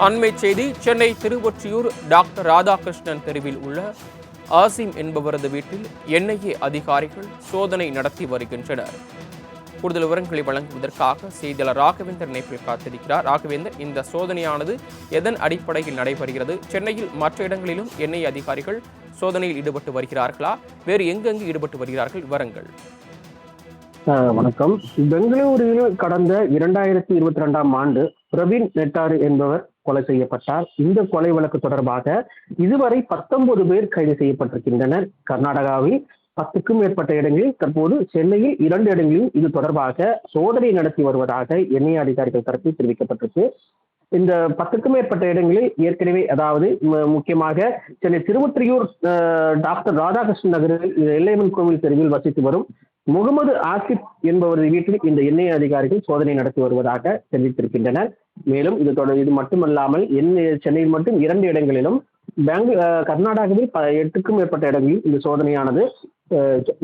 அண்மைச் செய்தி சென்னை திருவொற்றியூர் டாக்டர் ராதாகிருஷ்ணன் தெருவில் உள்ள ஆசிம் என்பவரது வீட்டில் என்ஐஏ அதிகாரிகள் சோதனை நடத்தி வருகின்றனர். கூடுதல் விவரங்களை வழங்குவதற்காக செய்தியாளர் ராகவேந்தர் இணைப்பில் காத்திருக்கிறார். ராகவேந்தர், இந்த சோதனையானது எதன் அடிப்படையில் நடைபெறுகிறது? சென்னையில் மற்ற இடங்களிலும் என்ஐஏ அதிகாரிகள் சோதனையில் ஈடுபட்டு வருகிறார்களா? வேறு எங்கெங்கு ஈடுபட்டு வருகிறார்கள்? விவரங்கள். வணக்கம். பெங்களூரில் கடந்த 2022ஆம் ஆண்டு பிரவீன் நெட்டாறு என்பவர் கொலை செய்யப்பட்டார். இந்த கொலை வழக்கு தொடர்பாக இதுவரை 19 பேர் கைது செய்யப்பட்டிருக்கின்றனர். கர்நாடகாவில் 10க்கும் மேற்பட்ட இடங்களில், தற்போது சென்னையில் 2 இடங்களில் இது தொடர்பாக சோதனை நடத்தி வருவதாக என்ஐஏ அதிகாரிகள் தரப்பில் தெரிவிக்கப்பட்டிருக்கு. இந்த 10க்கும் மேற்பட்ட இடங்களில் ஏற்கனவே, அதாவது முக்கியமாக சென்னை திருவொற்றியூர் டாக்டர் ராதாகிருஷ்ணன் நகரில் எல்லையம்மன் கோவில் தெருவில் வசித்து வரும் முகமது ஆசிப் என்பவரது வீட்டில் இந்த என்ஐஏ அதிகாரிகள் சோதனை நடத்தி வருவதாக தெரிவித்திருக்கின்றனர். மேலும் இது மட்டுமல்லாமல் சென்னையில் மட்டும் 2 இடங்களிலும், கர்நாடகாவில் 8க்கும் மேற்பட்ட இடங்களில் இந்த சோதனையானது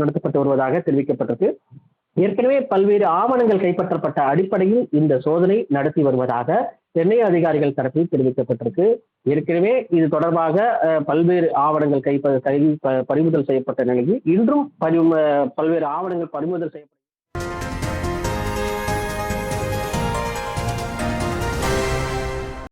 நடத்தப்பட்டு வருவதாக தெரிவிக்கப்பட்டிருக்கு. ஏற்கனவே பல்வேறு ஆவணங்கள் கைப்பற்றப்பட்ட அடிப்படையில் இந்த சோதனை நடத்தி வருவதாக என்ஐஏ அதிகாரிகள் தரப்பில் தெரிவிக்கப்பட்டிருக்கு. ஏற்கனவே இது தொடர்பாக பல்வேறு ஆவணங்கள் பறிமுதல் செய்யப்பட்ட நிலையில் இன்றும் பல்வேறு ஆவணங்கள் பறிமுதல் செய்யப்பட்ட